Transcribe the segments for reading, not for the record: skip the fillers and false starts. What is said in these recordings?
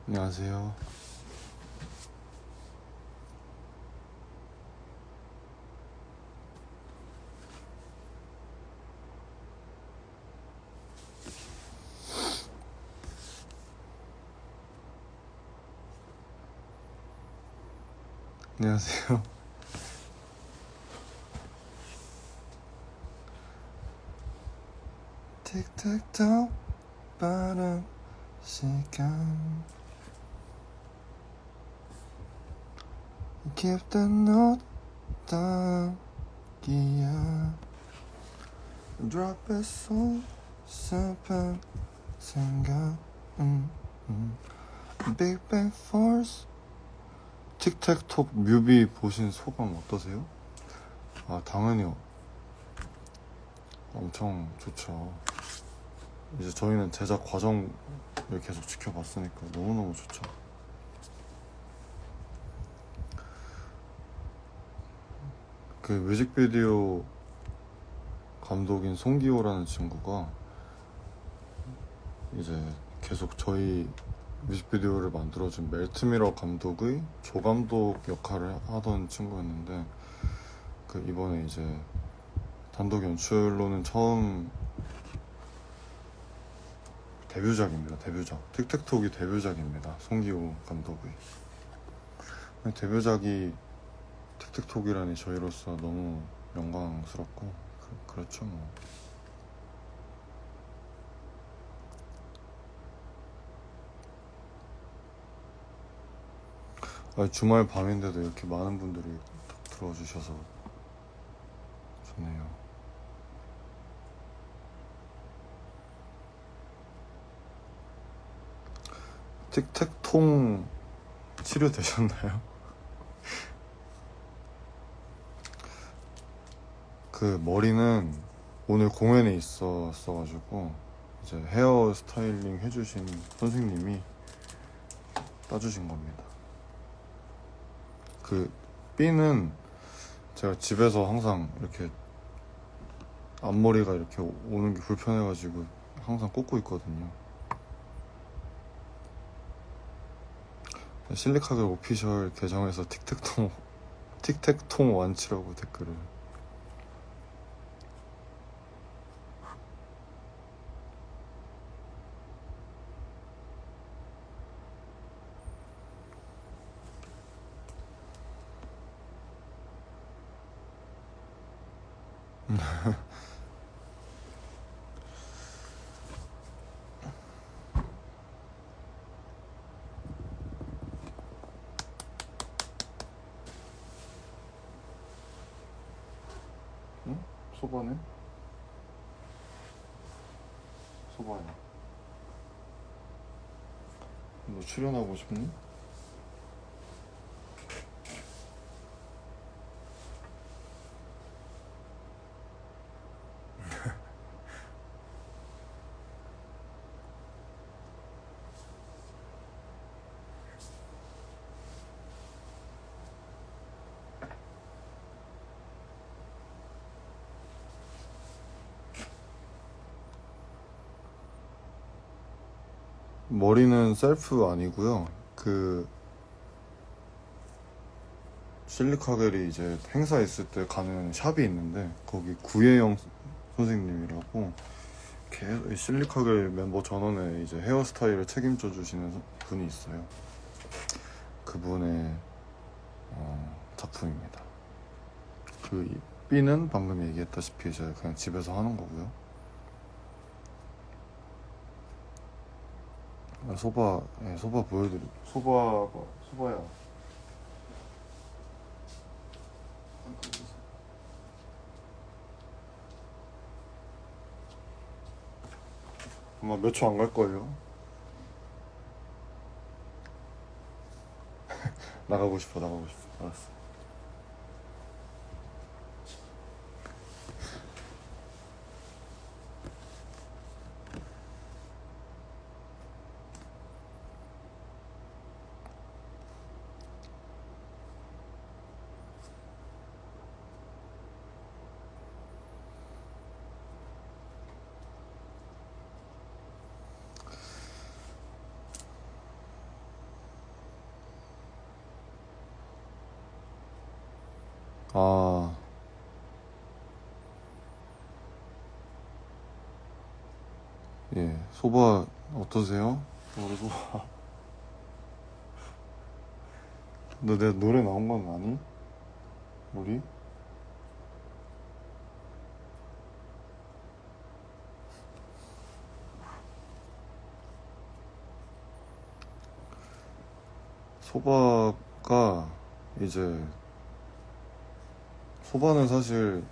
안녕하세요. 안녕하세요. 틱탁톡 빠른 시간 Keep the note 따기야 Drop it so 슬픈 생각 Big Bang Force 틱탁톡 뮤비 보신 소감 어떠세요? 아 당연히 엄청 좋죠. 이제 저희는 제작 과정을 계속 지켜봤으니까 너무너무 좋죠. 그 뮤직비디오 감독인 송기호라는 친구가 이제 계속 저희 뮤직비디오를 만들어준 멜트미러 감독의 조감독 역할을 하던 친구였는데 그 이번에 이제 단독 연출로는 처음 데뷔작입니다. 데뷔작. 틱택톡이 데뷔작입니다. 송기호 감독의 데뷔작이 틱택톡이라니 저희로서 너무 영광스럽고 그렇죠 뭐. 주말 밤인데도 이렇게 많은 분들이 들어주셔서 좋네요. 틱택통 치료되셨나요? 그 머리는 오늘 공연에 있었어가지고 이제 헤어 스타일링 해주신 선생님이 따주신 겁니다. 그 핀은 제가 집에서 항상 이렇게 앞머리가 이렇게 오는 게 불편해가지고 항상 꽂고 있거든요. 실리카겔 오피셜 계정에서 틱택통 완치라고 댓글을. 응? 소바네? 소바야. 너 출연하고 싶니? 머리는 셀프 아니고요. 그 실리카겔이 이제 행사 있을 때 가는 샵이 있는데 거기 구혜영 선생님이라고 실리카겔 멤버 전원에 이제 헤어스타일을 책임져 주시는 분이 있어요. 그분의 작품입니다. 그 B는 방금 얘기했다시피 이제 그냥 집에서 하는 거고요. 소바, 네, 소바 소바야. 아마 몇 초 안 갈 거예요. 나가고 싶어. 알았어. 아, 예. 소바 어떠세요? 노래 소바. 너 내 노래 나온 건 아니? 우리? 소바가 이제 소바는 사실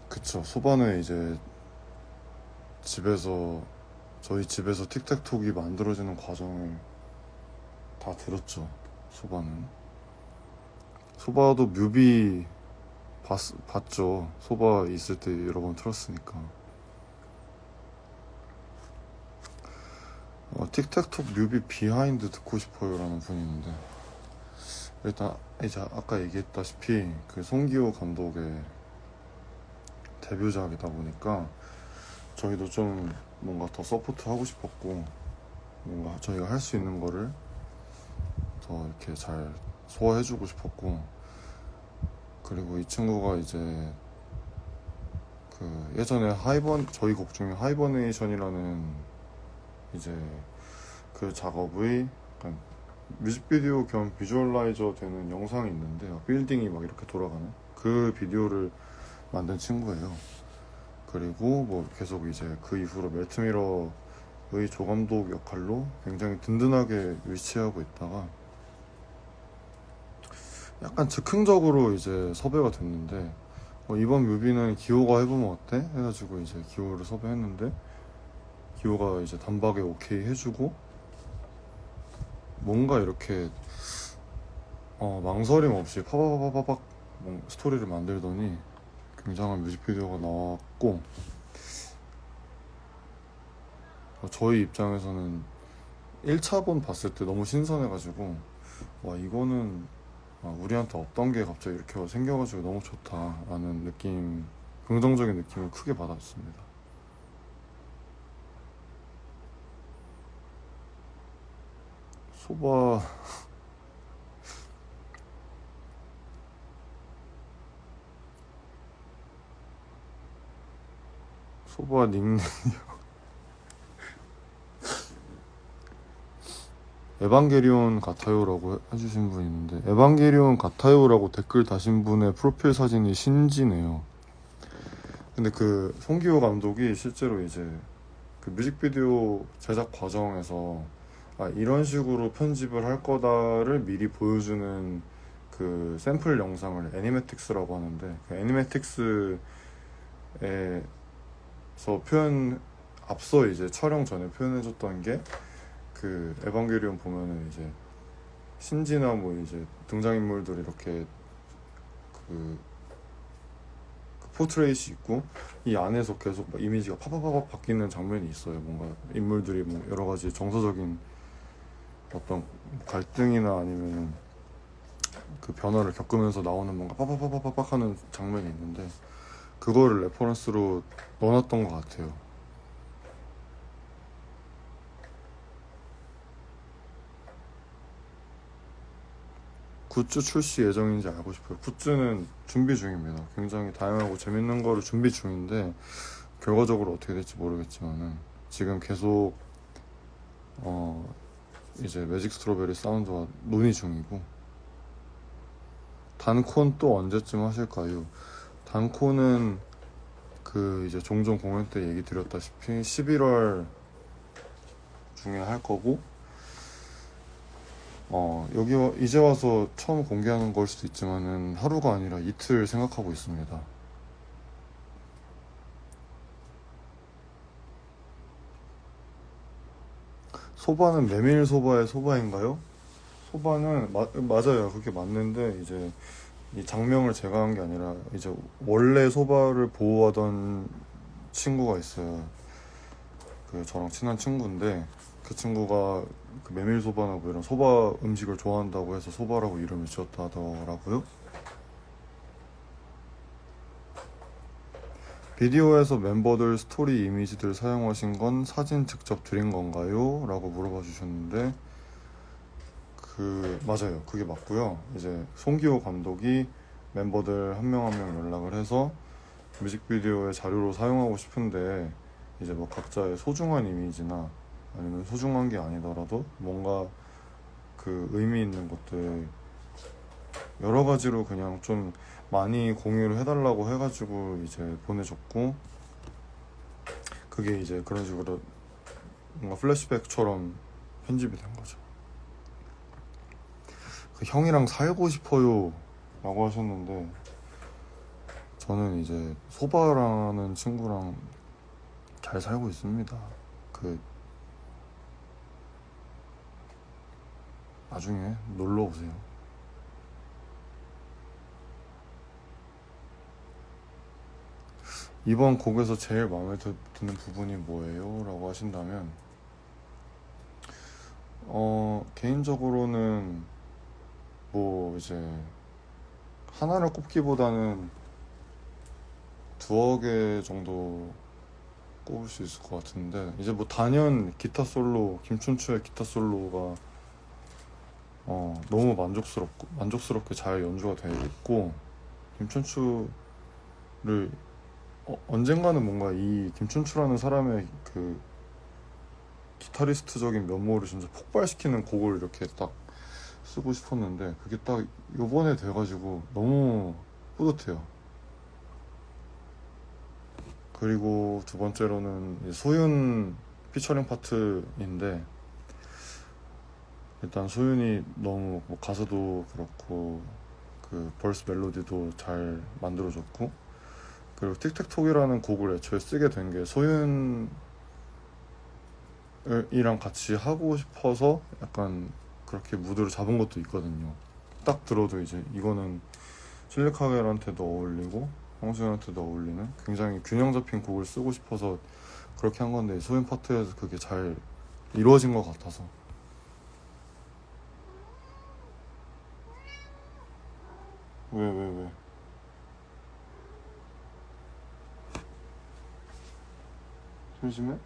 그쵸. 소바는 이제 집에서 저희 집에서 틱택톡이 만들어지는 과정을 다 들었죠. 소바는. 소바도 뮤비 봤죠. 소바 있을 때 여러 번 틀었으니까. 틱택톡 뮤비 비하인드 듣고 싶어요라는 분이 있는데 일단 이제 아까 얘기했다시피 그 송기호 감독의 데뷔작이다 보니까 저희도 좀 뭔가 더 서포트 하고 싶었고 뭔가 저희가 할 수 있는 거를 더 이렇게 잘 소화해주고 싶었고 그리고 이 친구가 이제 그 예전에 저희 곡 중에 하이버네이션이라는 이제 그 작업의 약간 뮤직비디오 겸 비주얼라이저 되는 영상이 있는데 빌딩이 막 이렇게 돌아가는 그 비디오를 만든 친구예요. 그리고 뭐 계속 이제 그 이후로 멜트미러의 조감독 역할로 굉장히 든든하게 위치하고 있다가 약간 즉흥적으로 이제 섭외가 됐는데 이번 뮤비는 기호가 해보면 어때? 해가지고 이제 기호를 섭외했는데 기호가 이제 단박에 오케이 해주고 뭔가 이렇게 망설임 없이 파바바바박 스토리를 만들더니 굉장한 뮤직비디오가 나왔고 저희 입장에서는 1차본 봤을 때 너무 신선해가지고 와 이거는 우리한테 없던 게 갑자기 이렇게 생겨가지고 너무 좋다라는 느낌 긍정적인 느낌을 크게 받았습니다. 소바 소바 닉네임 에반게리온 같아요라고 해주신 분이 있는데 에반게리온 같아요라고 댓글 다신 분의 프로필 사진이 신지네요. 근데 그 송기호 감독이 실제로 이제 그 뮤직비디오 제작 과정에서 이런 식으로 편집을 할 거다를 미리 보여주는 그 샘플 영상을 애니메틱스라고 하는데 그 애니메틱스에서 앞서 이제 촬영 전에 표현해줬던 게 그 에반게리온 보면은 이제 신지나 뭐 이제 등장인물들이 이렇게 그 포트레이시 있고 이 안에서 계속 막 이미지가 파파파파 바뀌는 장면이 있어요. 뭔가 인물들이 뭐 여러 가지 정서적인 어떤 갈등이나 아니면은 그 변화를 겪으면서 나오는 뭔가 빠바바바박 하는 장면이 있는데 그거를 레퍼런스로 넣어놨던 것 같아요. 굿즈 출시 예정인지 알고 싶어요. 굿즈는 준비 중입니다. 굉장히 다양하고 재밌는 거를 준비 중인데 결과적으로 어떻게 될지 모르겠지만은 지금 계속 이제 매직 스트로베리 사운드와 논의 중이고 단콘 또 언제쯤 하실까요? 단콘은 그 이제 종종 공연 때 얘기 드렸다시피 11월 중에 할 거고 여기 이제 와서 처음 공개하는 걸 수도 있지만은 하루가 아니라 이틀 생각하고 있습니다. 소바는 메밀 소바의 소바인가요? 소바는 맞아요. 그게 맞는데 이제 이 장명을 제가 한 게 아니라 이제 원래 소바를 보호하던 친구가 있어요. 그 저랑 친한 친구인데 그 친구가 그 메밀소바나 뭐 이런 소바 음식을 좋아한다고 해서 소바라고 이름을 지었다 하더라고요. 비디오에서 멤버들 스토리 이미지들 사용하신 건 사진 직접 드린 건가요? 라고 물어봐 주셨는데 맞아요. 그게 맞고요. 이제 송기호 감독이 멤버들 한 명 한 명 연락을 해서 뮤직비디오의 자료로 사용하고 싶은데 이제 뭐 각자의 소중한 이미지나 아니면 소중한 게 아니더라도 뭔가 그 의미 있는 것들 여러 가지로 그냥 좀 많이 공유를 해달라고 해가지고 이제 보내줬고, 그게 이제 그런 식으로 뭔가 플래시백처럼 편집이 된 거죠. 그 형이랑 살고 싶어요 라고 하셨는데, 저는 이제 소바라는 친구랑 잘 살고 있습니다. 그 나중에 놀러 오세요. 이번 곡에서 제일 마음에 드는 부분이 뭐예요? 라고 하신다면 개인적으로는 뭐 이제 하나를 꼽기보다는 두어 개 정도 꼽을 수 있을 것 같은데, 이제 뭐 단연 기타 솔로, 김춘추의 기타 솔로가 너무 만족스럽게 잘 연주가 되어 있고, 김춘추를 언젠가는 뭔가 이 김춘추라는 사람의 그 기타리스트적인 면모를 진짜 폭발시키는 곡을 이렇게 딱 쓰고 싶었는데, 그게 딱 요번에 돼가지고 너무 뿌듯해요. 그리고 두 번째로는 소윤 피처링 파트인데, 일단 소윤이 너무 뭐 가사도 그렇고 그 벌스 멜로디도 잘 만들어줬고, 그리고 틱택톡이라는 곡을 애초에 쓰게 된 게 소윤이랑 같이 하고 싶어서 약간 그렇게 무드를 잡은 것도 있거든요. 딱 들어도 이제 이거는 실리카겔한테도 어울리고 황소연한테도 어울리는 굉장히 균형 잡힌 곡을 쓰고 싶어서 그렇게 한 건데, 소윤 파트에서 그게 잘 이루어진 것 같아서. 왜? 심심해?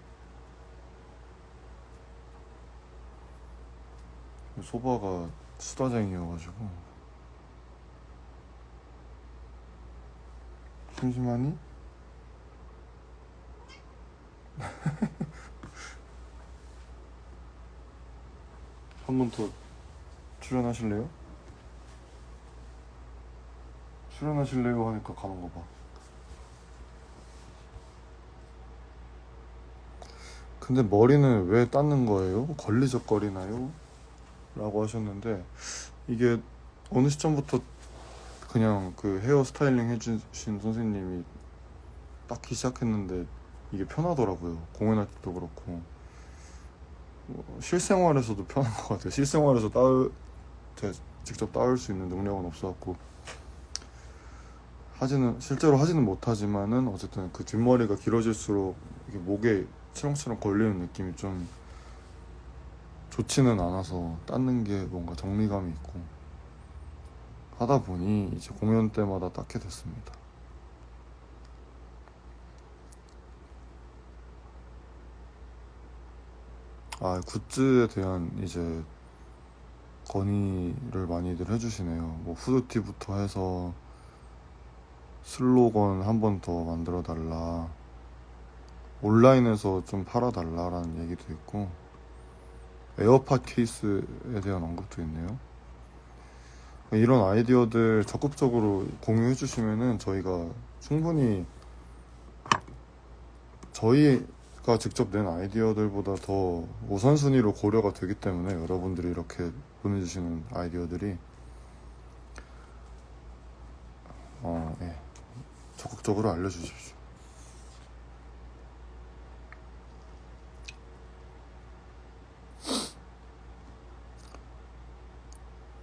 소바가 수다쟁이여가지고. 심심하니? 한 번 더 출연하실래요? 출연하실래요? 하니까 가는 거 봐. 근데 머리는 왜 닦는 거예요? 걸리적거리나요? 라고 하셨는데, 이게 어느 시점부터 그냥 그 헤어 스타일링 해주신 선생님이 닦기 시작했는데 이게 편하더라고요. 공연할 때도 그렇고 실생활에서도 편한 것 같아요. 실생활에서 제가 직접 따을 수 있는 능력은 없어갖고 실제로 하지는 못하지만은, 어쨌든 그 뒷머리가 길어질수록 이게 목에 치렁치렁 걸리는 느낌이 좀 좋지는 않아서 닦는 게 뭔가 정리감이 있고 하다 보니 이제 공연 때마다 닦게 됐습니다. 굿즈에 대한 이제 건의를 많이들 해주시네요. 뭐 후드티부터 해서 슬로건 한 번 더 만들어 달라, 온라인에서 좀 팔아 달라라는 얘기도 있고, 에어팟 케이스에 대한 언급도 있네요. 이런 아이디어들 적극적으로 공유해 주시면은 저희가 충분히 저희가 직접 낸 아이디어들보다 더 우선순위로 고려가 되기 때문에, 여러분들이 이렇게 보내주시는 아이디어들이 예, 적극적으로 알려주십시오.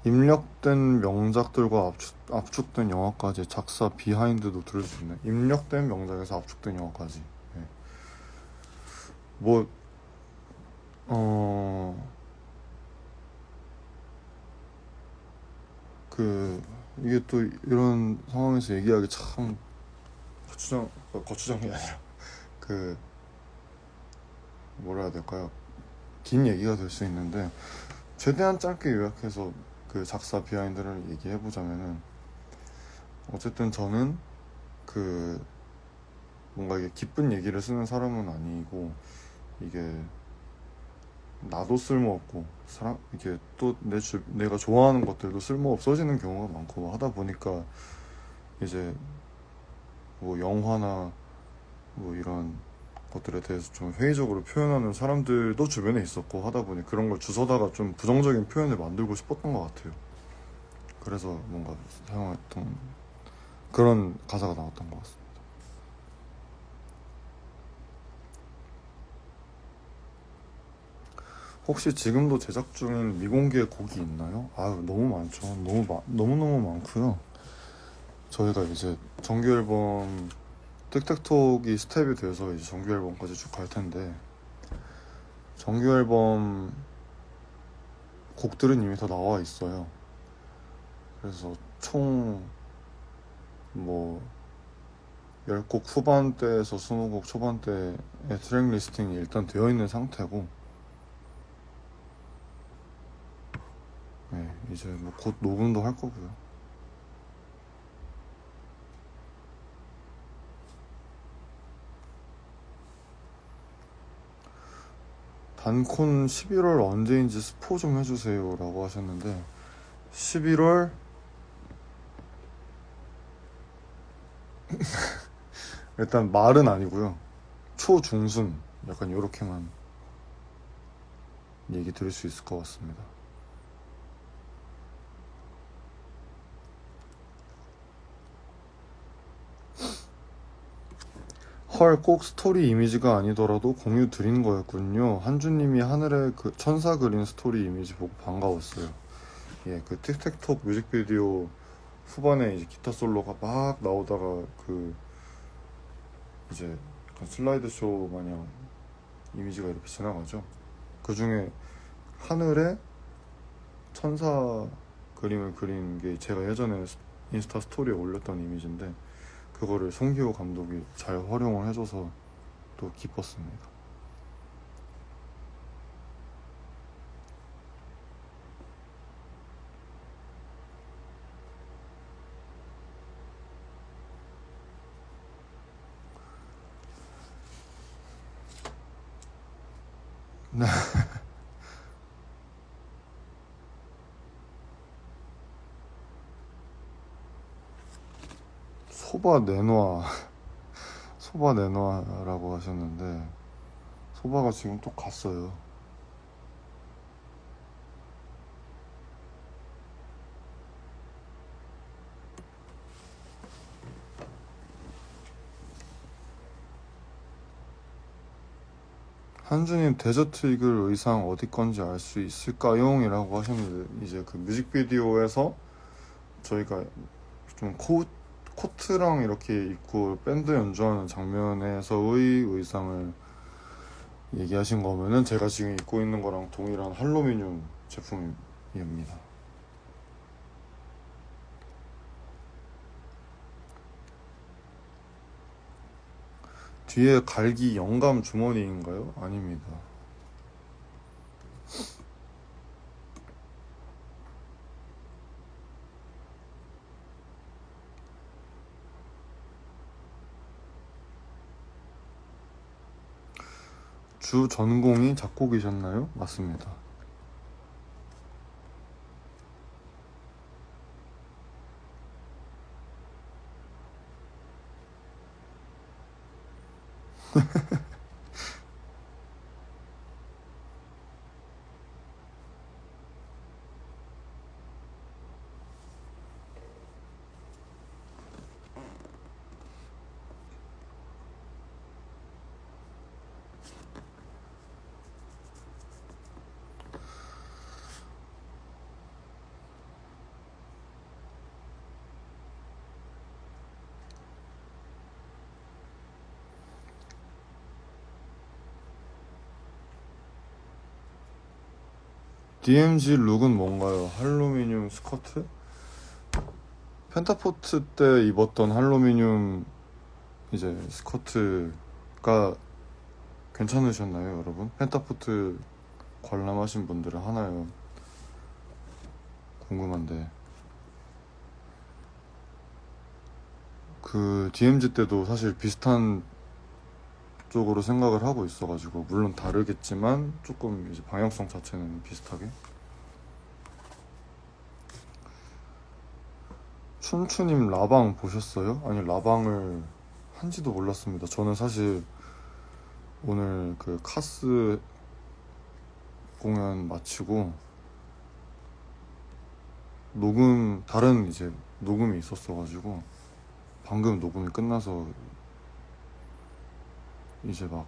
입력된 명작들과 압축된 영화까지 작사 비하인드도 들을 수 있네. 입력된 명작에서 압축된 영화까지. 네. 뭐 이게 또 이런 상황에서 얘기하기 참 거추장이 아니라 그 뭐라 해야 될까요? 긴 얘기가 될 수 있는데, 최대한 짧게 요약해서 그 작사 비하인드를 얘기해 보자면은, 어쨌든 저는 그 뭔가 이게 기쁜 얘기를 쓰는 사람은 아니고, 이게 나도 쓸모없고 사람 이게 또 내가 좋아하는 것들도 쓸모 없어지는 경우가 많고 하다 보니까 이제 뭐 영화나 뭐 이런 것들에 대해서 좀 회의적으로 표현하는 사람들도 주변에 있었고, 하다 보니 그런 걸 주워다가 좀 부정적인 표현을 만들고 싶었던 것 같아요. 그래서 뭔가 사용했던 그런 가사가 나왔던 것 같습니다. 혹시 지금도 제작 중인 미공개 곡이 있나요? 아유, 너무 많죠. 너무너무 많고요. 저희가 이제 정규 앨범 틱택톡이 스텝이 돼서 이제 정규 앨범까지 쭉 갈 텐데, 정규 앨범 곡들은 이미 다 나와 있어요. 그래서 총 뭐 10곡 후반대에서 20곡 초반대의 트랙 리스팅이 일단 되어 있는 상태고, 네, 이제 뭐 곧 녹음도 할 거고요. 단콘 11월 언제인지 스포 좀 해주세요 라고 하셨는데, 11월 일단 말은 아니고요, 초중순 약간 요렇게만 얘기 드릴 수 있을 것 같습니다. 헐, 꼭 스토리 이미지가 아니더라도 공유 드린 거였군요. 한주님이 하늘에 그 천사 그린 스토리 이미지 보고 반가웠어요. 예, 그 틱택톡 뮤직비디오 후반에 이제 기타 솔로가 막 나오다가 그 이제 약간 슬라이드 쇼 마냥 이미지가 이렇게 지나가죠. 그 중에 하늘에 천사 그림을 그린 게 제가 예전에 인스타 스토리에 올렸던 이미지인데, 그거를 송기호 감독이 잘 활용을 해줘서 또 기뻤습니다. 소바 내놔 소바 내놔라고 하셨는데, 소바가 지금 또 갔어요. 한주님, 데저트 이글 의상 어디 건지 알 수 있을까요? 이라고 하셨는데, 이제 그 뮤직비디오에서 저희가 좀 코트랑 이렇게 입고 밴드 연주하는 장면에서의 의상을 얘기하신 거면은, 제가 지금 입고 있는 거랑 동일한 할로미늄 제품입니다. 뒤에 갈기 영감 주머니인가요? 아닙니다. 주 전공이 작곡이셨나요? 맞습니다. DMG 룩은 뭔가요? 할로미늄 스커트? 펜타포트 때 입었던 할로미늄 이제 스커트가 괜찮으셨나요, 여러분? 펜타포트 관람하신 분들은 하나요? 궁금한데. 그 DMZ 때도 사실 비슷한 쪽으로 생각을 하고 있어가지고, 물론 다르겠지만 조금 이제 방향성 자체는 비슷하게. 춘추님 라방 보셨어요? 아니, 라방을 한지도 몰랐습니다. 저는 사실 오늘 그 카스 공연 마치고 다른 이제 녹음이 있었어가지고 방금 녹음이 끝나서 이제 막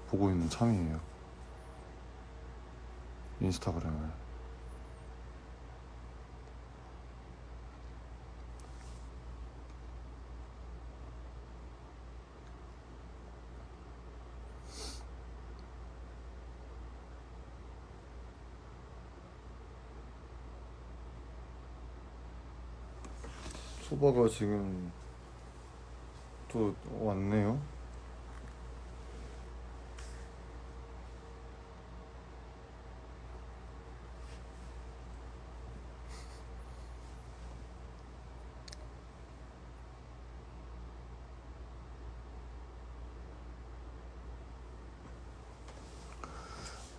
보고 있는 참이에요. 인스타그램을. 소바가 지금 또 왔네요.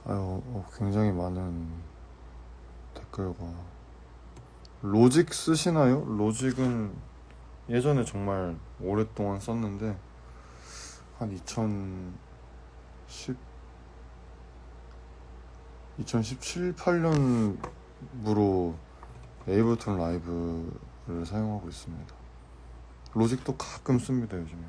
아유, 굉장히 많은 댓글과. 로직 쓰시나요? 로직은 예전에 정말 오랫동안 썼는데 한 2017, 8년부로 에이블턴 라이브를 사용하고 있습니다. 로직도 가끔 씁니다, 요즘에.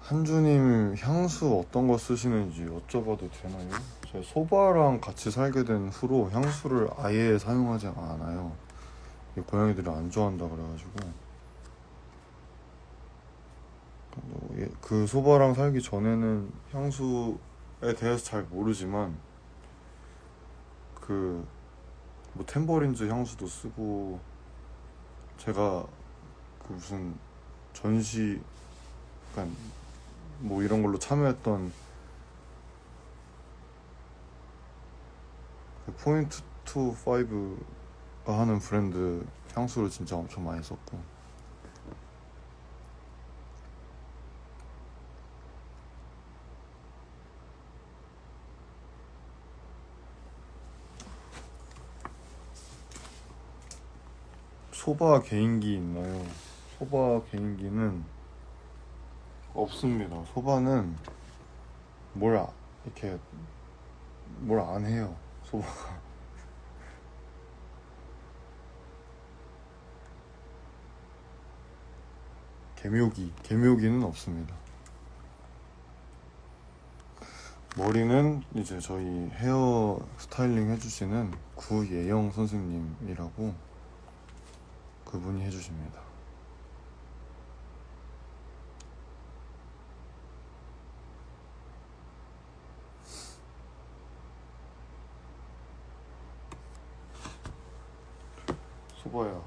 한주님 향수 어떤 거 쓰시는지 여쭤봐도 되나요? 제가 소바랑 같이 살게 된 후로 향수를 아예 사용하지 않아요. 고양이들이 안 좋아한다 그래가지고. 그 소바랑 살기 전에는 향수에 대해서 잘 모르지만 그 뭐 템버린즈 향수도 쓰고, 제가 그 무슨 전시, 약간 뭐 이런 걸로 참여했던 그 포인트 투 파이브가 하는 브랜드 향수를 진짜 엄청 많이 썼고. 소바 개인기 있나요? 소바 개인기는 없습니다. 소바는 이렇게 뭘 안 해요. 소바가. 개묘기는 없습니다. 머리는 이제 저희 헤어 스타일링 해주시는 구예영 선생님이라고, 그분이 해주십니다. 소바야,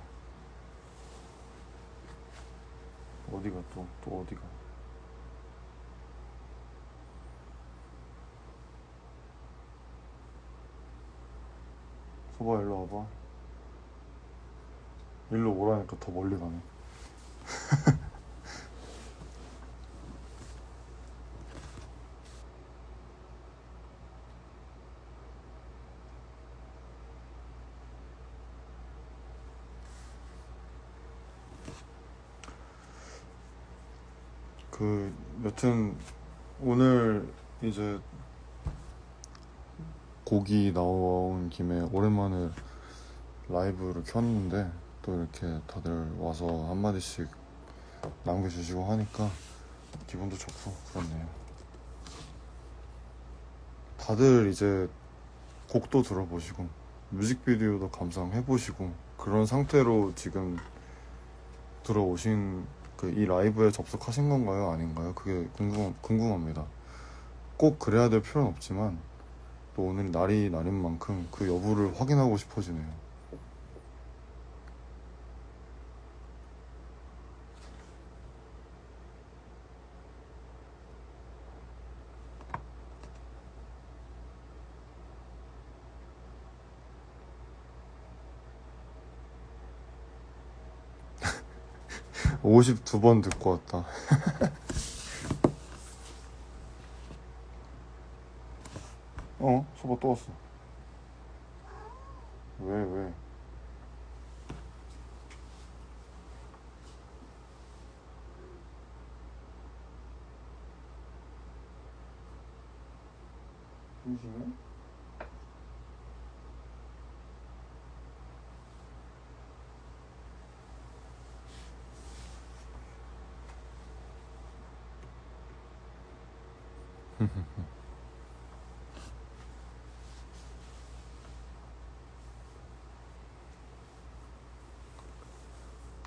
어디가 또 어디가? 소바 일로 와봐. 일로 오라니까 더 멀리 가네. 여튼 오늘 이제 곡이 나온 김에 오랜만에 라이브를 켰는데, 또 이렇게 다들 와서 한마디씩 남겨주시고 하니까 기분도 좋고 그렇네요. 다들 이제 곡도 들어보시고 뮤직비디오도 감상해보시고 그런 상태로 지금 들어오신 이 라이브에 접속하신 건가요? 아닌가요? 그게 궁금합니다. 꼭 그래야 될 필요는 없지만 또 오늘 날이 날인 만큼 그 여부를 확인하고 싶어지네요. 52번 듣고 왔다. 소바 또 왔어. 왜? 심심해?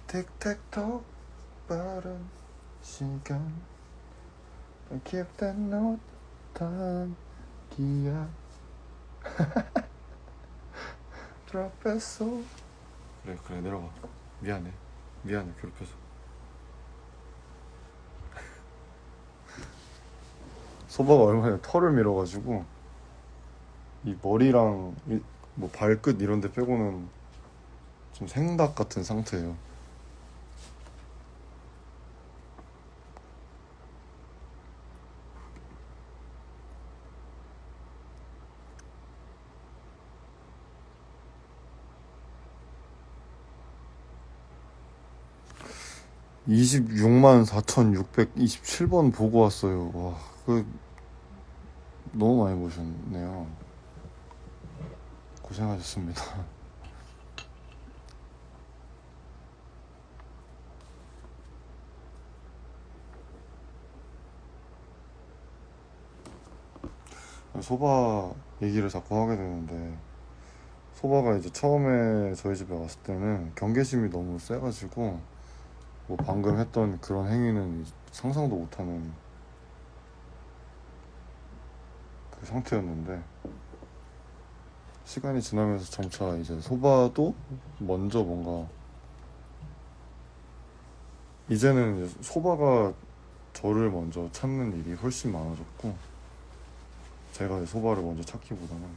틱택톡 빠른 시간 Keep that note 단기야 트라페소 그래 내려가. 미안해 괴롭혀서. 소바가 얼마 전에 털을 밀어가지고 이 머리랑 뭐 발끝 이런 데 빼고는 좀 생닭 같은 상태예요. (26만 4,627번) 보고 왔어요. 와, 너무 많이 보셨네요. 고생하셨습니다. 소바 얘기를 자꾸 하게 되는데, 소바가 이제 처음에 저희 집에 왔을 때는 경계심이 너무 세가지고 뭐 방금 했던 그런 행위는 상상도 못하는 그 상태였는데, 시간이 지나면서 점차 이제 소바도 먼저 뭔가 이제는 이제 소바가 저를 먼저 찾는 일이 훨씬 많아졌고, 제가 이제 소바를 먼저 찾기보다는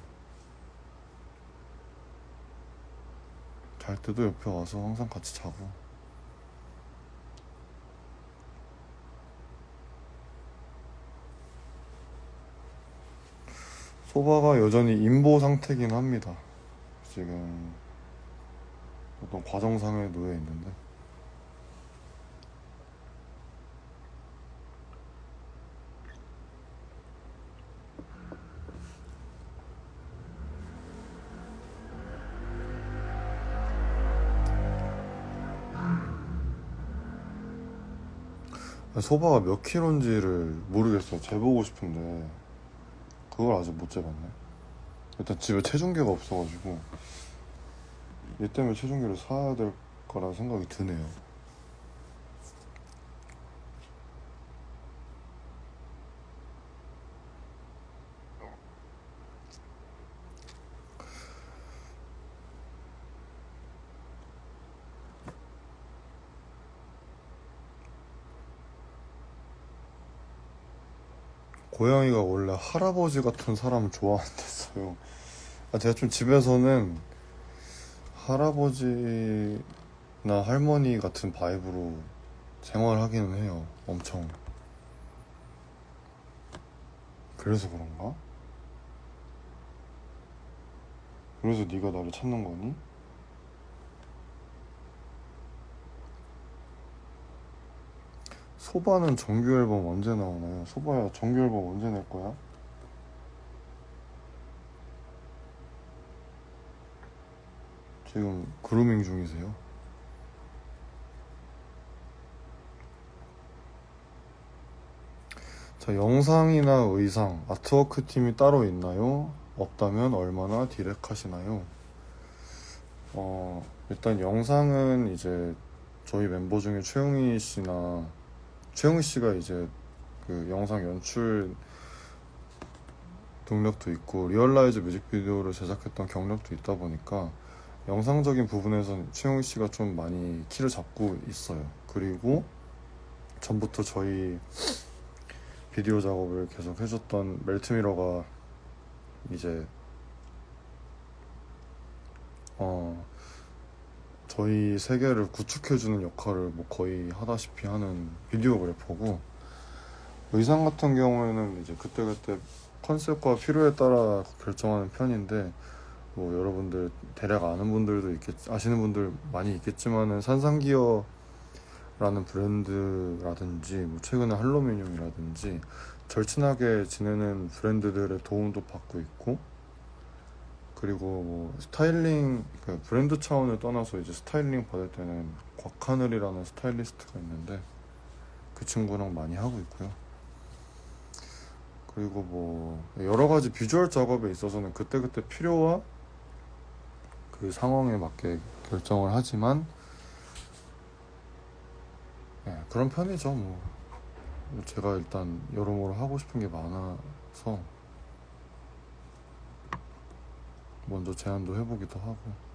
잘 때도 옆에 와서 항상 같이 자고. 소바가 여전히 임보 상태긴 합니다. 지금 어떤 과정상에 놓여 있는데, 소바가 몇 킬로인지를 모르겠어요. 재보고 싶은데 그걸 아직 못 재봤네. 일단 집에 체중계가 없어가지고 얘 때문에 체중계를 사야 될 거라는 생각이 드네요. 고양이가 원래 할아버지 같은 사람을 좋아한댔어요. 제가 좀 집에서는 할아버지나 할머니 같은 바이브로 생활하기는 해요. 엄청. 그래서 그런가? 그래서 네가 나를 찾는 거니? 소바는 정규 앨범 언제 나오나요? 소바야, 정규 앨범 언제 낼 거야? 지금 그루밍 중이세요? 자, 영상이나 의상, 아트워크 팀이 따로 있나요? 없다면 얼마나 디렉 하시나요? 일단 영상은 이제 저희 멤버 중에 최웅이 씨가 이제 그 영상 연출 능력도 있고 리얼라이즈 뮤직비디오를 제작했던 경력도 있다 보니까 영상적인 부분에서는 최웅이 씨가 좀 많이 키를 잡고 있어요. 그리고 전부터 저희 비디오 작업을 계속 해줬던 멜트미러가 이제 저희 세계를 구축해주는 역할을 뭐 거의 하다시피 하는 비디오그래퍼고, 의상 같은 경우에는 이제 그때그때 컨셉과 필요에 따라 결정하는 편인데, 뭐 여러분들 대략 아는 분들도 아시는 분들 많이 있겠지만은 산상기어라는 브랜드라든지 뭐 최근에 할로미늄이라든지 절친하게 지내는 브랜드들의 도움도 받고 있고, 그리고 뭐 스타일링, 그 브랜드 차원을 떠나서 이제 스타일링 받을 때는 곽하늘이라는 스타일리스트가 있는데 그 친구랑 많이 하고 있고요. 그리고 뭐 여러 가지 비주얼 작업에 있어서는 그때그때 필요와 그 상황에 맞게 결정을 하지만, 그런 편이죠. 뭐 제가 일단 여러모로 하고 싶은 게 많아서 먼저 제안도 해보기도 하고.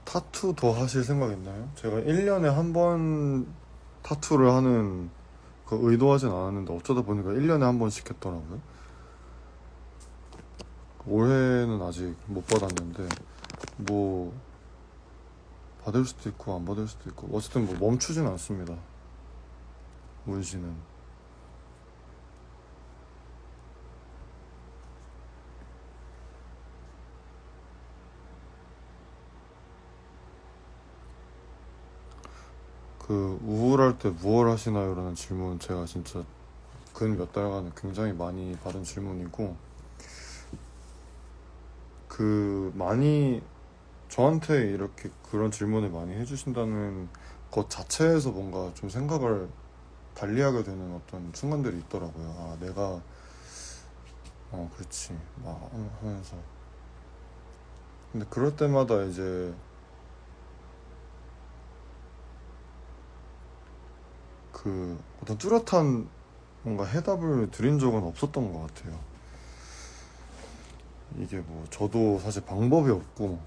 타투 더 하실 생각 있나요? 제가 1년에 한 번 타투를 하는 그 의도하진 않았는데 어쩌다 보니까 1년에 한 번씩 했더라고요. 올해는 아직 못 받았는데 뭐 받을 수도 있고 안 받을 수도 있고, 어쨌든 뭐 멈추진 않습니다. 문신은. 그 우울할 때 무얼 하시나요? 라는 질문, 제가 진짜 근 몇 달간 굉장히 많이 받은 질문이고, 그 많이 저한테 이렇게 그런 질문을 많이 해주신다는 것 자체에서 뭔가 좀 생각을 달리하게 되는 어떤 순간들이 있더라고요. 아, 내가 그렇지 막 하면서. 근데 그럴 때마다 이제 그 어떤 뚜렷한 뭔가 해답을 드린 적은 없었던 것 같아요. 이게 뭐 저도 사실 방법이 없고,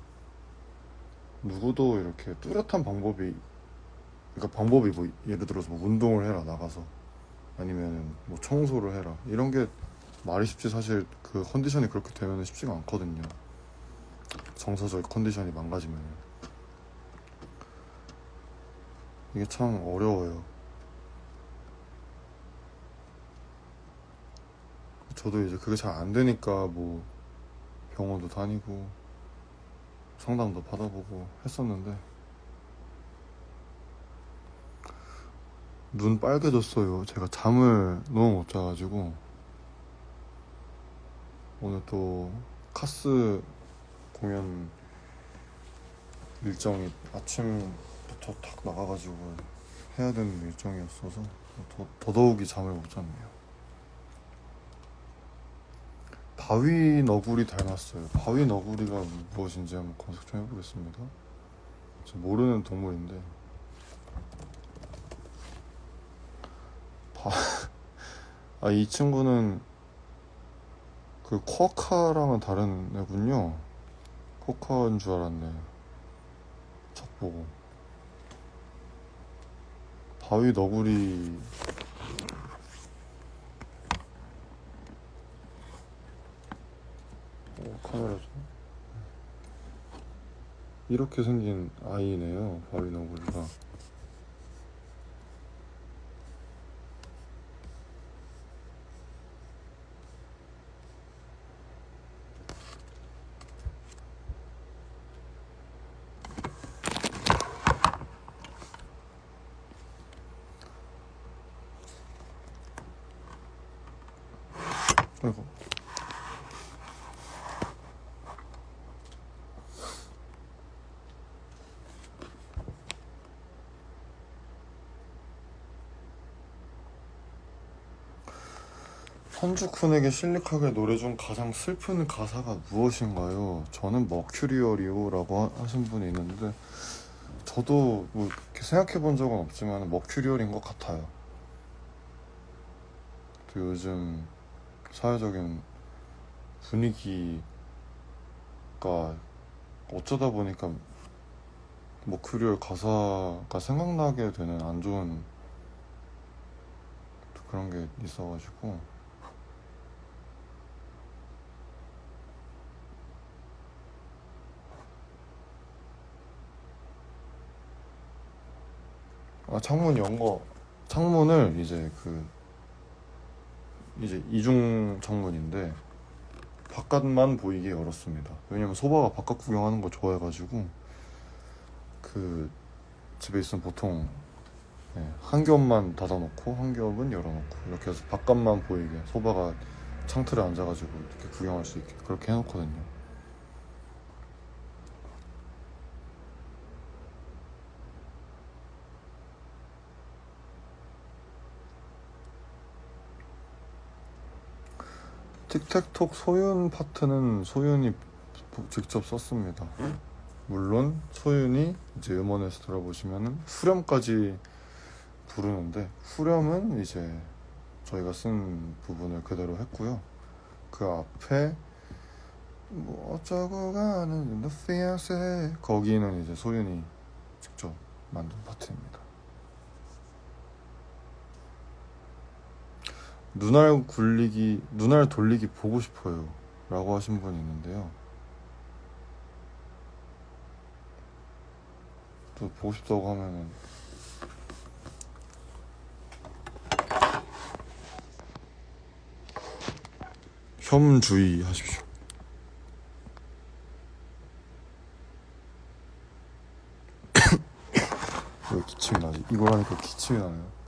누구도 이렇게 뚜렷한 방법이, 그러니까 방법이 뭐 예를 들어서 뭐 운동을 해라 나가서, 아니면 뭐 청소를 해라, 이런 게 말이 쉽지 사실 그 컨디션이 그렇게 되면 쉽지가 않거든요. 정서적 컨디션이 망가지면 이게 참 어려워요. 저도 이제 그게 잘 안 되니까 뭐 병원도 다니고 상담도 받아보고 했었는데, 눈 빨개졌어요. 제가 잠을 너무 못 자가지고. 오늘 또 카스 공연 일정이 아침부터 탁 나가가지고 해야 되는 일정이었어서 더더욱이 잠을 못 잤네요. 바위 너구리 닮았어요. 바위 너구리가 무엇인지 한번 검색 좀 해보겠습니다. 저 모르는 동물인데. 이 친구는 그 쿼카랑은 다른 애군요. 쿼카인 줄 알았네, 첫 보고. 바위 너구리. 카메라 좀. 이렇게 생긴 아이네요, 바위 너구리가. 아이고. 한주쿤에게 실리카게 노래 중 가장 슬픈 가사가 무엇인가요? 저는 머큐리얼이요라고 하신 분이 있는데, 저도 뭐 이렇게 생각해 본 적은 없지만 머큐리얼인 것 같아요. 또 요즘 사회적인 분위기가 어쩌다 보니까 뭐 그리울 가사가 생각나게 되는 안 좋은 그런 게 있어가지고 창문 연 거, 창문을 이제 이중 창문인데 바깥만 보이게 열었습니다. 왜냐면 소바가 바깥 구경하는 거 좋아해가지고 그 집에 있으면 보통 한 겹만 닫아놓고 한 겹은 열어놓고 이렇게 해서 바깥만 보이게 소바가 창틀에 앉아가지고 이렇게 구경할 수 있게 그렇게 해놓거든요. 틱택톡 소윤 파트는 소윤이 직접 썼습니다. 물론 소윤이 이제 음원에서 들어보시면은 후렴까지 부르는데 후렴은 이제 저희가 쓴 부분을 그대로 했고요. 그 앞에 뭐 어쩌고 가는 The Fiancé 거기는 이제 소윤이 직접 만든 파트입니다. 눈알 돌리기 보고 싶어요 라고 하신 분이 있는데요. 또 보고 싶다고 하면은 혐주의하십시오. 왜 기침이 나지? 이걸 하니까 기침이 나네요.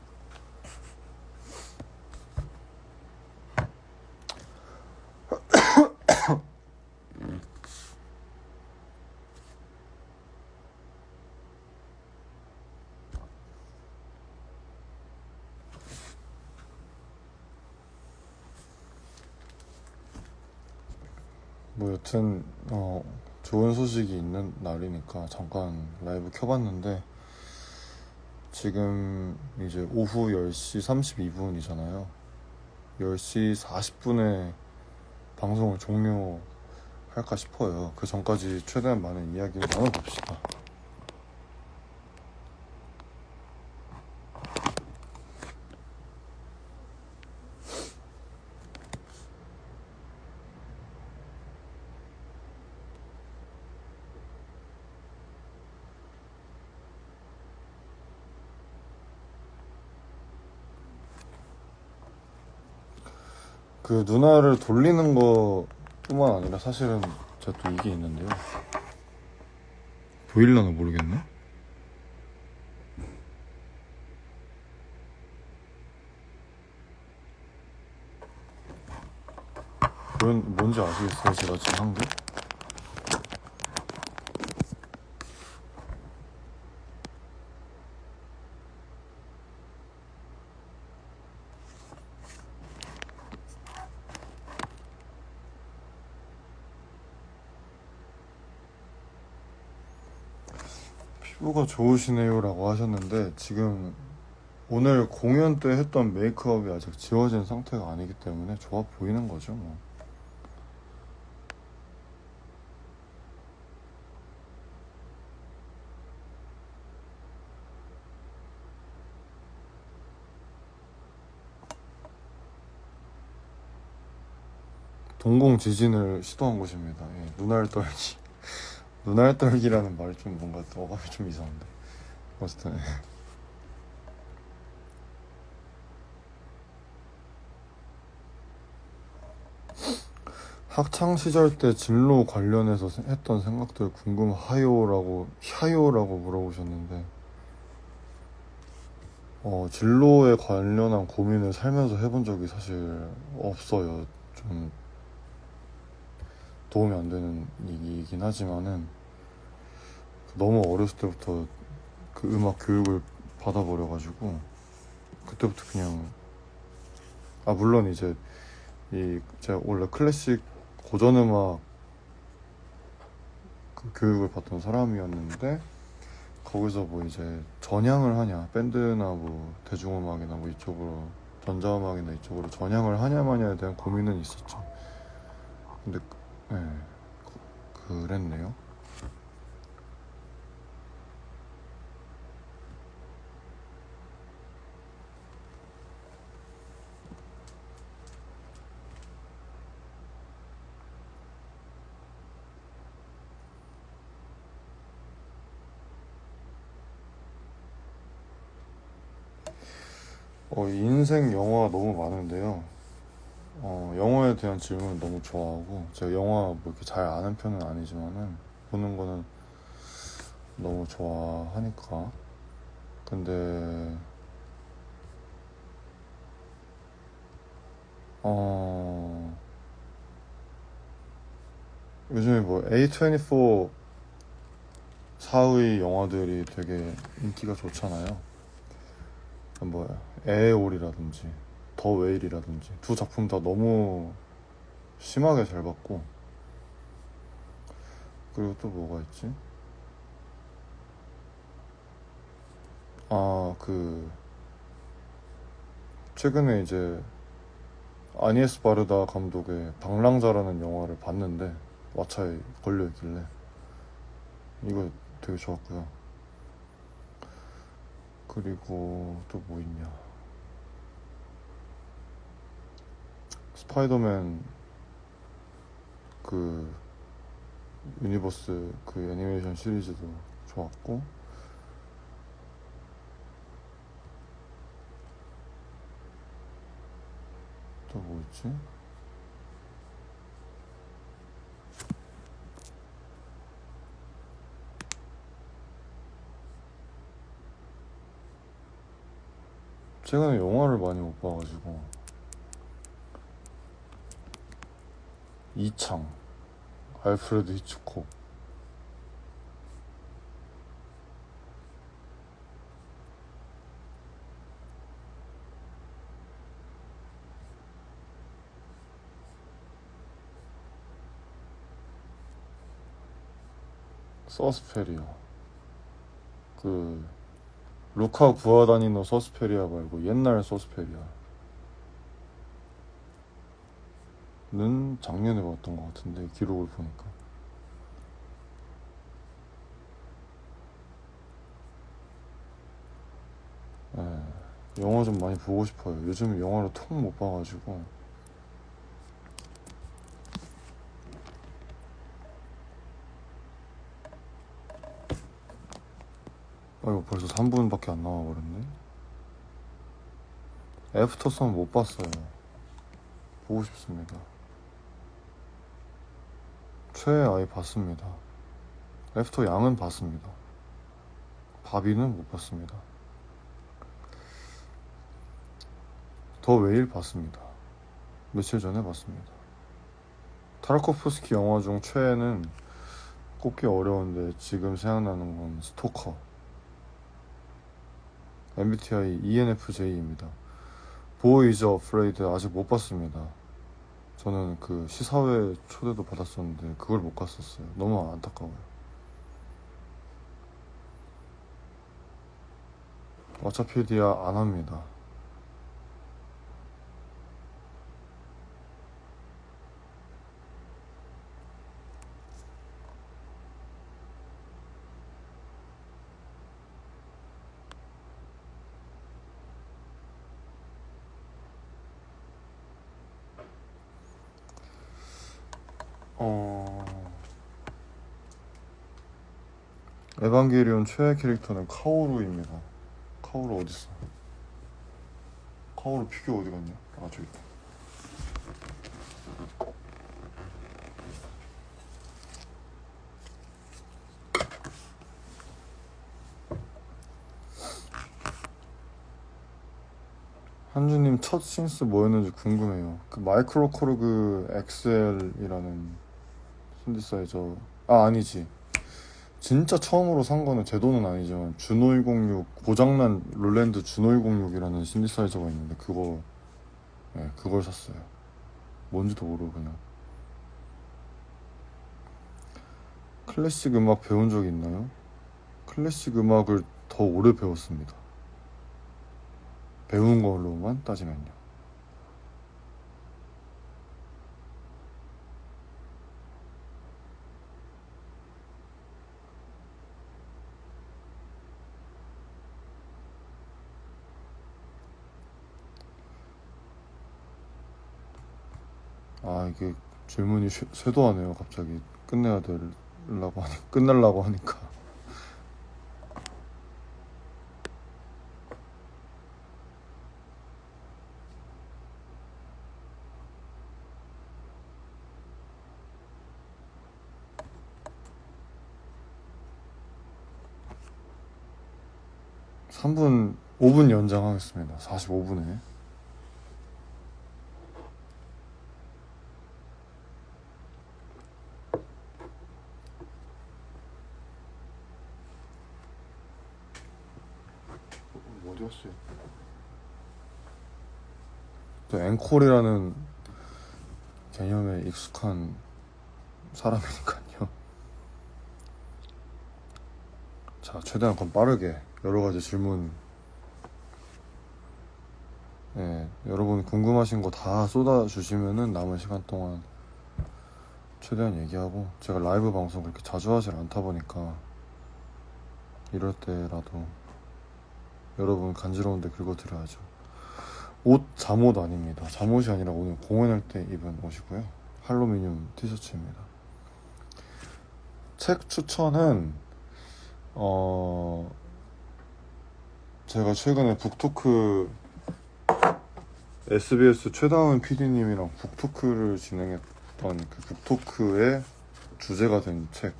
뭐 여튼 좋은 소식이 있는 날이니까 잠깐 라이브 켜봤는데 지금 이제 오후 10시 32분이잖아요. 10시 40분에 방송을 종료할까 싶어요. 그 전까지 최대한 많은 이야기를 나눠봅시다. 그 누나를 돌리는 거 뿐만 아니라 사실은 제가 또 이게 있는데요. 보일려나 모르겠네. 뭔지 아시겠어요? 제가 지금 한 게? 피부가 좋으시네요 라고 하셨는데 지금 오늘 공연 때 했던 메이크업이 아직 지워진 상태가 아니기 때문에 좋아 보이는 거죠 뭐. 동공 지진을 시도한 곳입니다. 예, 눈알 떨기. 눈알 떨기라는 말이 좀 뭔가 어감이 좀 이상한데. 어쨌든. 학창 시절 때 진로 관련해서 했던 생각들 궁금하요라고 물어보셨는데, 진로에 관련한 고민을 살면서 해본 적이 사실 없어요. 좀 도움이 안 되는 얘기이긴 하지만은 너무 어렸을 때부터 그 음악 교육을 받아버려가지고 그때부터 그냥 물론 이제 제가 원래 클래식 고전음악 그 교육을 받던 사람이었는데 거기서 뭐 이제 전향을 하냐 밴드나 뭐 대중음악이나 뭐 이쪽으로 전자음악이나 이쪽으로 전향을 하냐 마냐에 대한 고민은 있었죠. 근데 네, 그랬네요. 인생 영화 너무 많은데요. 영화에 대한 질문을 너무 좋아하고 제가 영화 뭐 이렇게 잘 아는 편은 아니지만은 보는 거는 너무 좋아하니까. 근데 어 요즘에 뭐 A24 사의 영화들이 되게 인기가 좋잖아요. 뭐 에어올이라든지 더 웨일이라든지 두 작품 다 너무 심하게 잘 봤고. 그리고 또 뭐가 있지? 그 최근에 이제 아니에스 바르다 감독의 방랑자라는 영화를 봤는데 왓챠에 걸려있길래 이거 되게 좋았고요. 그리고 또 뭐 있냐? 스파이더맨 그 유니버스 그 애니메이션 시리즈도 좋았고. 또 뭐 있지? 최근에 영화를 많이 못 봐가지고. 이창, 알프레드 히치콕. 서스페리아. 그 루카 구하다니노 서스페리아 말고 옛날 서스페리아는 작년에 봤던 것 같은데 기록을 보니까. 네, 영화 좀 많이 보고 싶어요. 요즘 영화를 통 못 봐가지고. 이거 벌써 3분밖에 안 남아버렸네. 애프터선 못 봤어요. 보고 싶습니다. 최애 아이 봤습니다. 애프터 양은 봤습니다. 바비는 못 봤습니다. 더 웨일 봤습니다. 며칠 전에 봤습니다. 타르코프스키 영화 중 최애는 꼽기 어려운데 지금 생각나는 건 스토커. MBTI ENFJ입니다. 보이 이즈 어프레이드 아직 못 봤습니다. 저는 그 시사회 초대도 받았었는데 그걸 못 갔었어요. 너무 안타까워요. 왓챠피디아 안 합니다. 에반게리온 최애 캐릭터는 카오루입니다. 카오루 어딨어? 카오루 피규어 어디 갔냐? 저기 있다. 한주님 첫 신스 뭐였는지 궁금해요. 그 마이크로 코르그 XL이라는 신디사이저. 아니지. 진짜 처음으로 산 거는 제 돈은 아니지만 주노 106 고장난 롤랜드 주노 106이라는 신디사이저가 있는데 그걸 샀어요. 뭔지도 모르고 그냥. 클래식 음악 배운 적 있나요? 클래식 음악을 더 오래 배웠습니다. 배운 걸로만 따지면요. 아, 이게 질문이 쇄도하네요. 갑자기 끝내려고 하니까. 5분 연장하겠습니다. 45분에. 어디였어요? 또 앵콜이라는 개념에 익숙한 사람이니까요. 자, 최대한 그럼 빠르게 여러 가지 질문, 여러분 궁금하신 거 다 쏟아주시면은 남은 시간 동안 최대한 얘기하고, 제가 라이브 방송 그렇게 자주 하질 않다 보니까 이럴 때라도 여러분 간지러운데 긁어드려야죠. 잠옷 아닙니다. 잠옷이 아니라 오늘 공연할 때 입은 옷이고요. 할로미늄 티셔츠입니다. 책 추천은 제가 최근에 북토크 SBS 최다은 PD님이랑 북토크를 진행했던 그 북토크의 주제가 된 책,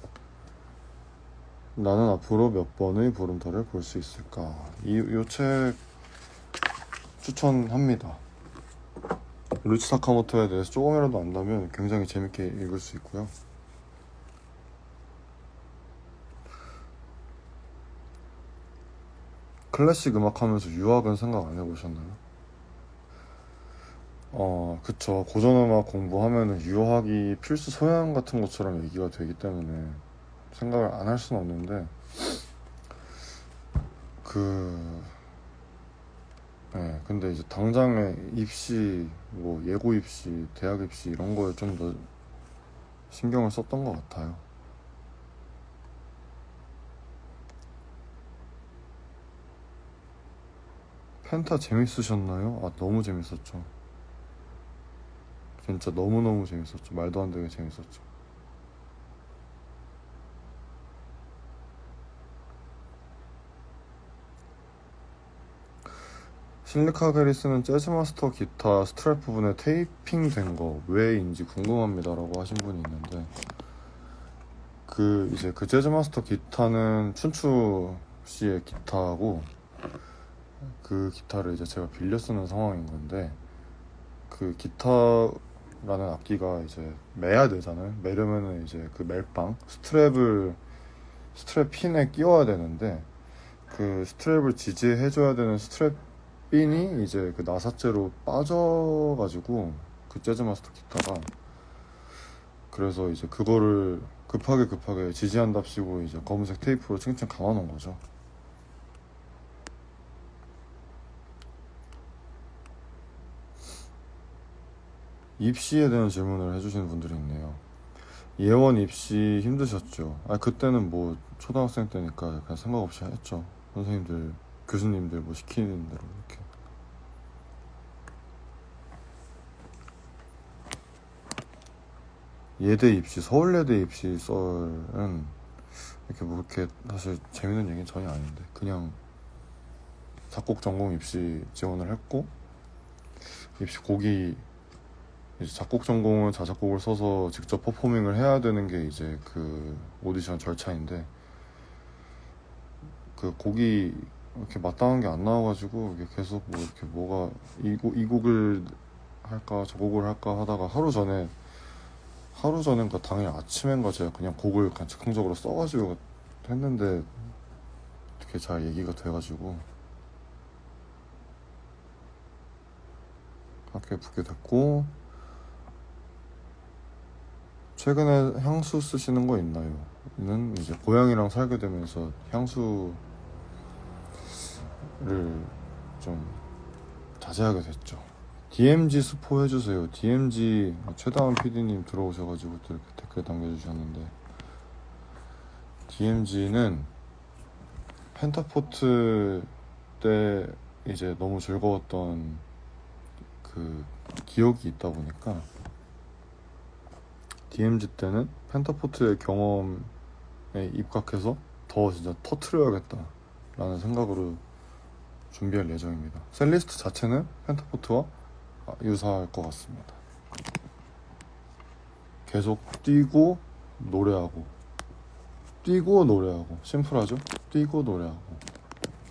나는 앞으로 몇 번의 보름달을 볼 수 있을까, 이 책 추천합니다. 루치 사카모토에 대해서 조금이라도 안다면 굉장히 재밌게 읽을 수 있고요. 클래식 음악 하면서 유학은 생각 안 해보셨나요? 그쵸. 고전음악 공부하면은 유학이 필수 소양 같은 것처럼 얘기가 되기 때문에 생각을 안 할 수는 없는데, 근데 이제 당장에 입시, 뭐 예고 입시, 대학 입시 이런 거에 좀 더 신경을 썼던 것 같아요. 펜타 재밌으셨나요? 너무 재밌었죠. 진짜 너무너무 재밌었죠. 말도 안 되게 재밌었죠. 실리카겔이 쓰는 재즈마스터 기타 스트랩 부분에 테이핑 된 거 왜인지 궁금합니다 라고 하신 분이 있는데, 이제 그 재즈마스터 기타는 춘추 씨의 기타고, 그 기타를 이제 제가 빌려 쓰는 상황인 건데, 그 기타라는 악기가 이제 매야 되잖아요. 매려면은 이제 그 멜빵 스트랩 핀에 끼워야 되는데, 그 스트랩을 지지해줘야 되는 스트랩 핀이 이제 그 나사째로 빠져가지고, 그 재즈마스터 기타가, 그래서 이제 그거를 급하게 지지한답시고 이제 검은색 테이프로 층층 감아놓은 거죠. 입시에 대한 질문을 해주시는 분들이 있네요. 예원 입시 힘드셨죠? 그때는 뭐 초등학생 때니까 그냥 생각 없이 했죠. 선생님들, 교수님들 뭐 시키는 대로 이렇게. 예대 입시, 서울예대 입시 썰은 이렇게 뭐 이렇게 사실 재밌는 얘기는 전혀 아닌데, 그냥 작곡 전공 입시 지원을 했고, 입시 곡이 이제 작곡 전공은 자작곡을 써서 직접 퍼포밍을 해야 되는 게 이제 그 오디션 절차인데, 그 곡이 이렇게 마땅한 게 안 나와가지고 이게 계속 뭐 이렇게 뭐가 이 곡을 할까 저 곡을 할까 하다가 하루 전인가 당일 아침엔가 제가 그냥 곡을 그냥 즉흥적으로 써가지고 했는데, 어떻게 잘 얘기가 돼가지고 학교에 붙게 됐고, 최근에 향수 쓰시는 거 있나요? 는 이제 고양이랑 살게 되면서 향수를 좀 자제하게 됐죠. DMZ 스포 해주세요. DMZ 최다운 PD님 들어오셔가지고 또 이렇게 댓글 남겨주셨는데, DMZ는 펜타포트 때 이제 너무 즐거웠던 그 기억이 있다 보니까 DMZ 때는 펜타포트의 경험에 입각해서 더 진짜 터트려야겠다 라는 생각으로 준비할 예정입니다. 셀리스트 자체는 펜타포트와 유사할 것 같습니다. 계속 뛰고 노래하고, 뛰고 노래하고, 심플하죠? 뛰고 노래하고.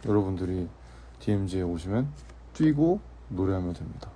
여러분들이 DMZ에 오시면 뛰고 노래하면 됩니다.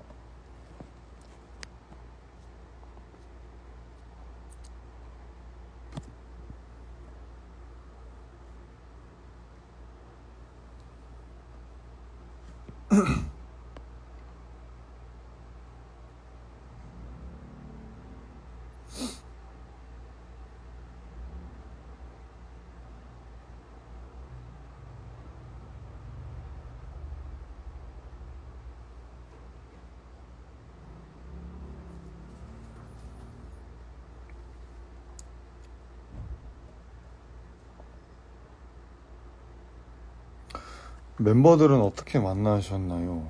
멤버들은 어떻게 만나셨나요?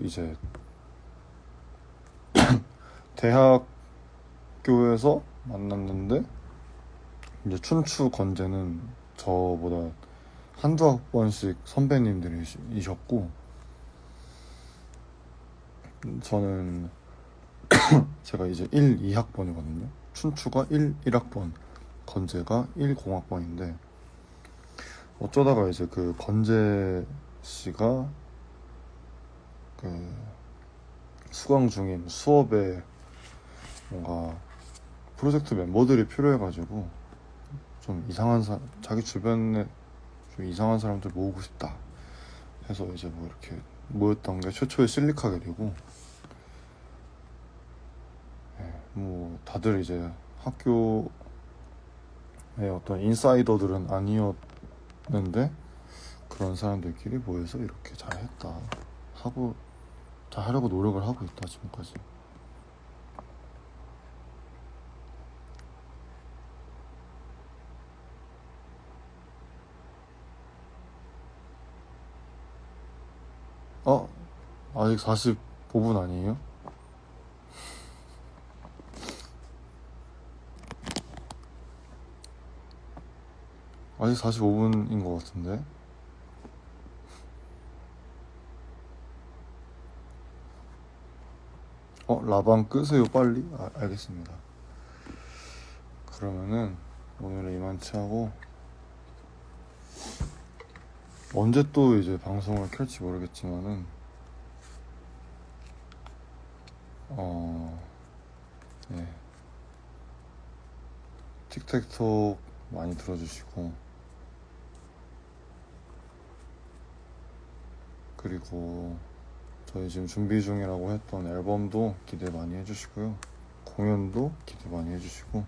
이제 대학교에서 만났는데, 이제 춘추 건재는 저보다 한두 학번씩 선배님들이셨고, 저는 제가 이제 1, 2학번이거든요. 춘추가 1, 1학번, 건재가 1, 0학번인데, 어쩌다가 이제 그 건재 씨가 그 수강 중인 수업에 뭔가 프로젝트 멤버들이 필요해가지고 좀 자기 주변에 좀 이상한 사람들 모으고 싶다 해서 이제 뭐 이렇게 모였던 게 최초의 실리카겔이고, 뭐 다들 이제 학교의 어떤 인사이더들은 아니었는데 그런 사람들끼리 모여서 이렇게 잘했다 하고, 잘하려고 노력을 하고 있다 지금까지. 아직 45분 아니에요? 아직 45분인 것 같은데. 라방 끄세요 빨리. 알겠습니다. 그러면은 오늘은 이만치 하고, 언제 또 이제 방송을 켤지 모르겠지만은 예, 틱택톡 많이 들어주시고, 그리고 저희 지금 준비 중이라고 했던 앨범도 기대 많이 해주시고요. 공연도 기대 많이 해주시고,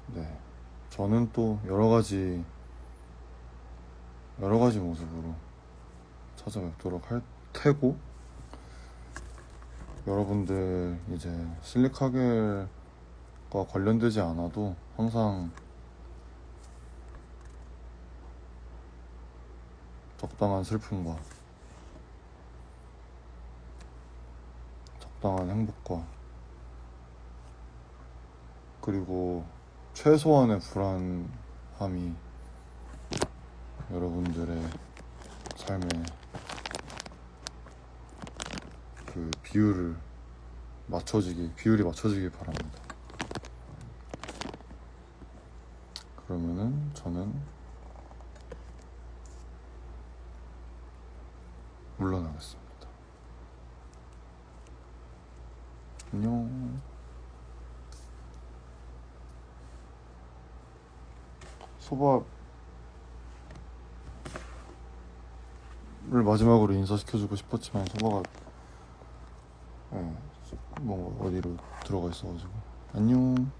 네, 저는 또 여러 가지 모습으로 찾아뵙도록 할 테고, 여러분들 이제 실리카겔과 관련되지 않아도 항상 적당한 슬픔과 적당한 행복과 그리고 최소한의 불안함이 여러분들의 삶에 그 비율이 맞춰지길 바랍니다. 그러면은 저는 물러나겠습니다. 안녕. 소밥을 마지막으로 인사시켜주고 싶었지만 소바가 뭐 어디로 들어가 있어가지고. 안녕.